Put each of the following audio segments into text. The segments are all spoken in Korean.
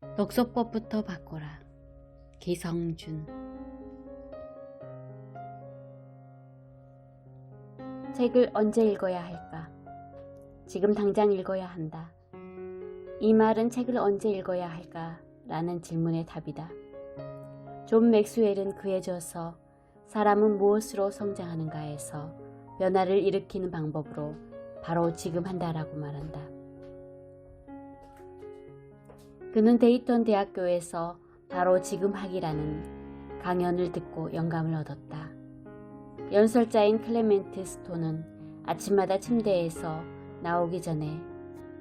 독서법부터 바꿔라. 기성준. 책을 언제 읽어야 할까? 지금 당장 읽어야 한다. 이 말은 책을 언제 읽어야 할까? 라는 질문의 답이다. 존 맥스웰은 그에 져서 사람은 무엇으로 성장하는가에서 변화를 일으키는 방법으로 바로 지금 한다라고 말한다. 그는 데이턴 대학교에서 바로 지금 하기라는 강연을 듣고 영감을 얻었다. 연설자인 클레멘트 스톤은 아침마다 침대에서 나오기 전에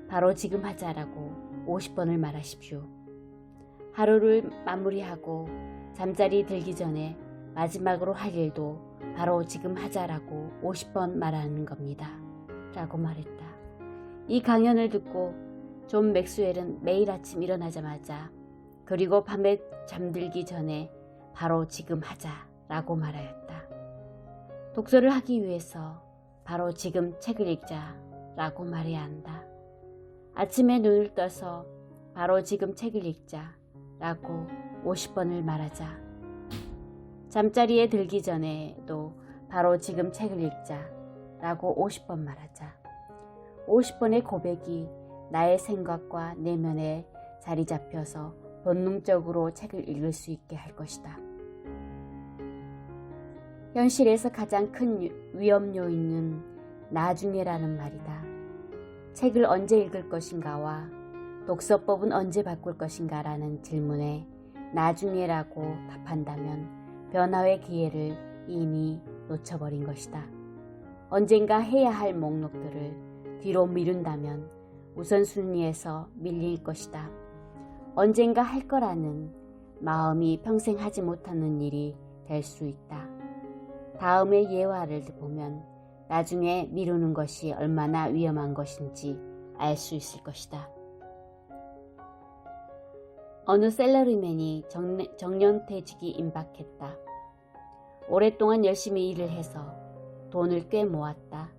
바로 지금 하자라고 50번을 말하십시오. 하루를 마무리하고 잠자리 들기 전에 마지막으로 할 일도 바로 지금 하자라고 50번 말하는 겁니다. 라고 말했다. 이 강연을 듣고 존 맥스웰은 매일 아침 일어나자마자 그리고 밤에 잠들기 전에 바로 지금 하자라고 말하였다. 독서를 하기 위해서 바로 지금 책을 읽자라고 말해야 한다. 아침에 눈을 떠서 바로 지금 책을 읽자라고 50번을 말하자. 잠자리에 들기 전에도 바로 지금 책을 읽자라고 50번 말하자. 50번의 고백이 나의 생각과 내면에 자리 잡혀서 본능적으로 책을 읽을 수 있게 할 것이다. 현실에서 가장 큰 위험 요인은 나중에라는 말이다. 책을 언제 읽을 것인가와 독서법은 언제 바꿀 것인가라는 질문에 나중에라고 답한다면 변화의 기회를 이미 놓쳐버린 것이다. 언젠가 해야 할 목록들을 뒤로 미룬다면 우선순위에서 밀릴 것이다. 언젠가 할 거라는 마음이 평생 하지 못하는 일이 될 수 있다. 다음의 예화를 보면 나중에 미루는 것이 얼마나 위험한 것인지 알 수 있을 것이다. 어느 셀러리맨이 정년퇴직이 임박했다. 오랫동안 열심히 일을 해서 돈을 꽤 모았다.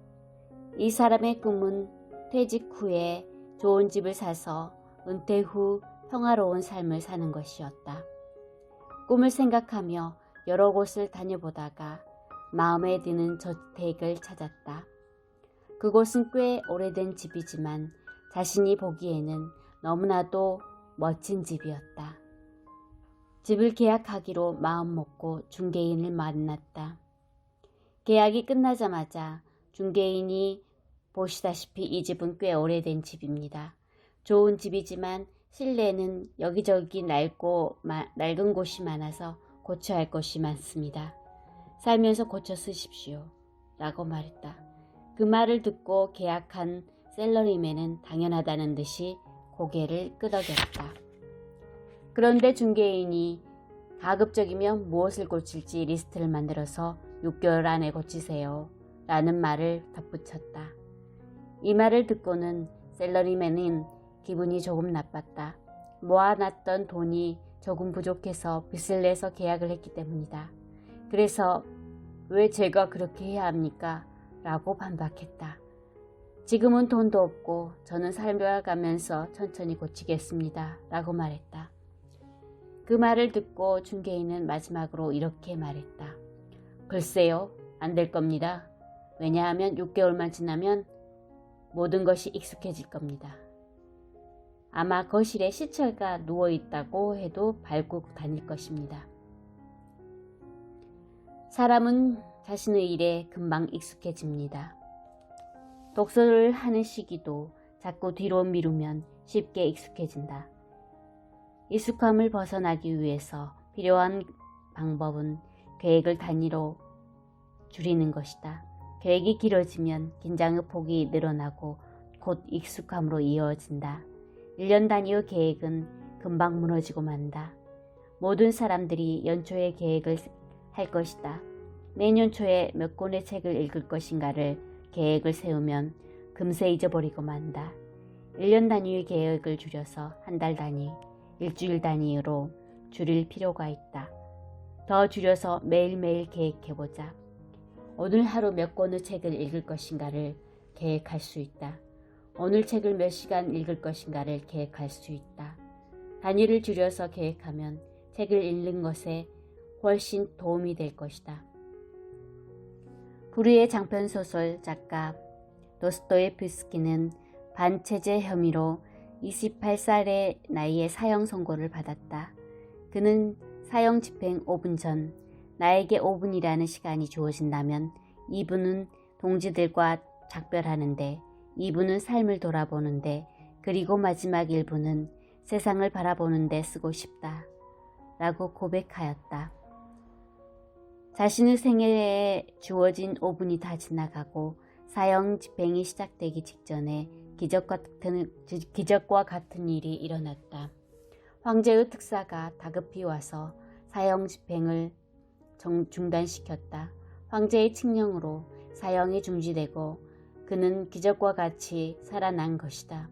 이 사람의 꿈은 퇴직 후에 좋은 집을 사서 은퇴 후 평화로운 삶을 사는 것이었다. 꿈을 생각하며 여러 곳을 다녀보다가 마음에 드는 저택을 찾았다. 그곳은 꽤 오래된 집이지만 자신이 보기에는 너무나도 멋진 집이었다. 집을 계약하기로 마음먹고 중개인을 만났다. 계약이 끝나자마자 중개인이 보시다시피 이 집은 꽤 오래된 집입니다. 좋은 집이지만 실내는 여기저기 낡은 곳이 많아서 고쳐야 할 것이 많습니다. 살면서 고쳐 쓰십시오. 라고 말했다. 그 말을 듣고 계약한 셀러리맨은 당연하다는 듯이 고개를 끄덕였다. 그런데 중개인이 가급적이면 무엇을 고칠지 리스트를 만들어서 6개월 안에 고치세요. 라는 말을 덧붙였다. 이 말을 듣고는 셀러리맨은 기분이 조금 나빴다. 모아놨던 돈이 조금 부족해서 빚을 내서 계약을 했기 때문이다. 그래서 왜 제가 그렇게 해야 합니까? 라고 반박했다. 지금은 돈도 없고 저는 살아가면서 천천히 고치겠습니다. 라고 말했다. 그 말을 듣고 중개인은 마지막으로 이렇게 말했다. 글쎄요, 안 될 겁니다. 왜냐하면 6개월만 지나면 모든 것이 익숙해질 겁니다. 아마 거실에 시체가 누워있다고 해도 밟고 다닐 것입니다. 사람은 자신의 일에 금방 익숙해집니다. 독서를 하는 시기도 자꾸 뒤로 미루면 쉽게 익숙해진다. 익숙함을 벗어나기 위해서 필요한 방법은 계획을 단위로 줄이는 것이다. 계획이 길어지면 긴장의 폭이 늘어나고 곧 익숙함으로 이어진다. 1년 단위의 계획은 금방 무너지고 만다. 모든 사람들이 연초에 계획을 할 것이다. 내년 초에 몇 권의 책을 읽을 것인가를 계획을 세우면 금세 잊어버리고 만다. 1년 단위의 계획을 줄여서 한 달 단위, 일주일 단위로 줄일 필요가 있다. 더 줄여서 매일매일 계획해보자. 오늘 하루 몇 권의 책을 읽을 것인가를 계획할 수 있다. 오늘 책을 몇 시간 읽을 것인가를 계획할 수 있다. 단위를 줄여서 계획하면 책을 읽는 것에 훨씬 도움이 될 것이다. 불후의 장편소설 작가 도스토옙스키는 반체제 혐의로 28살의 나이에 사형 선고를 받았다. 그는 사형 집행 5분 전 나에게 5분이라는 시간이 주어진다면 2분은 동지들과 작별하는데, 2분은 삶을 돌아보는데, 그리고 마지막 1분은 세상을 바라보는데 쓰고 싶다 라고 고백하였다. 자신의 생애에 주어진 5분이 다 지나가고 사형 집행이 시작되기 직전에 기적과 같은 일이 일어났다. 황제의 특사가 다급히 와서 사형 집행을 중단시켰다. 황제의 칙령으로 사형이 중지되고 그는 기적과 같이 살아난 것이다.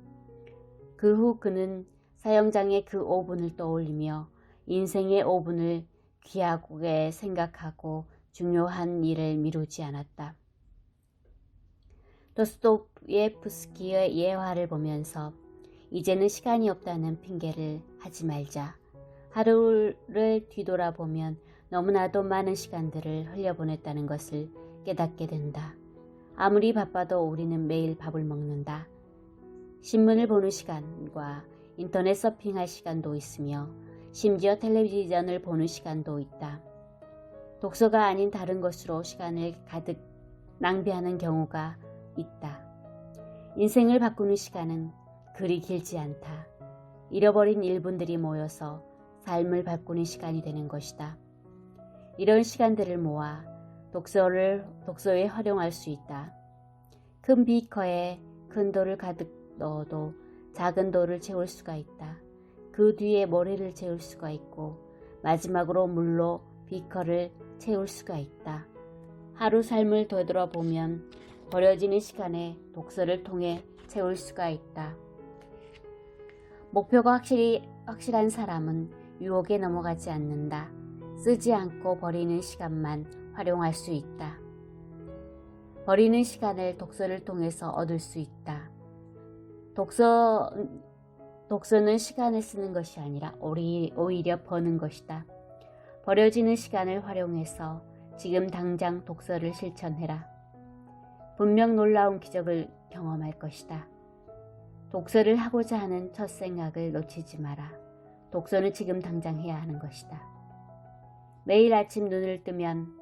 그 후 그는 사형장의 그 5분을 떠올리며 인생의 5분을 귀하게 생각하고 중요한 일을 미루지 않았다. 도스토옙스키의 예화를 보면서 이제는 시간이 없다는 핑계를 하지 말자. 하루를 뒤돌아보면 너무나도 많은 시간들을 흘려보냈다는 것을 깨닫게 된다. 아무리 바빠도 우리는 매일 밥을 먹는다. 신문을 보는 시간과 인터넷 서핑할 시간도 있으며 심지어 텔레비전을 보는 시간도 있다. 독서가 아닌 다른 것으로 시간을 가득 낭비하는 경우가 있다. 인생을 바꾸는 시간은 그리 길지 않다. 잃어버린 1분들이 모여서 삶을 바꾸는 시간이 되는 것이다. 이런 시간들을 모아 독서에 활용할 수 있다. 큰 비커에 큰 돌을 가득 넣어도 작은 돌을 채울 수가 있다. 그 뒤에 모래를 채울 수가 있고 마지막으로 물로 비커를 채울 수가 있다. 하루 삶을 되돌아보면 버려지는 시간에 독서를 통해 채울 수가 있다. 목표가 확실한 사람은 유혹에 넘어가지 않는다. 쓰지 않고 버리는 시간만 활용할 수 있다. 버리는 시간을 독서를 통해서 얻을 수 있다. 독서는 시간을 쓰는 것이 아니라 오히려 버는 것이다. 버려지는 시간을 활용해서 지금 당장 독서를 실천해라. 분명 놀라운 기적을 경험할 것이다. 독서를 하고자 하는 첫 생각을 놓치지 마라. 독서는 지금 당장 해야 하는 것이다. 매일 아침 눈을 뜨면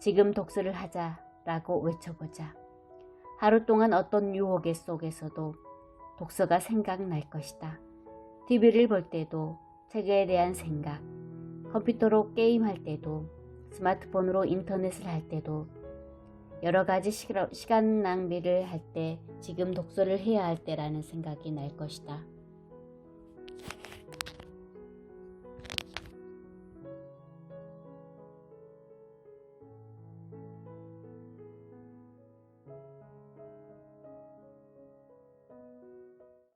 지금 독서를 하자라고 외쳐보자. 하루 동안 어떤 유혹의 속에서도 독서가 생각날 것이다. TV를 볼 때도 책에 대한 생각, 컴퓨터로 게임할 때도, 스마트폰으로 인터넷을 할 때도, 여러 가지 시간 낭비를 할 때 지금 독서를 해야 할 때라는 생각이 날 것이다.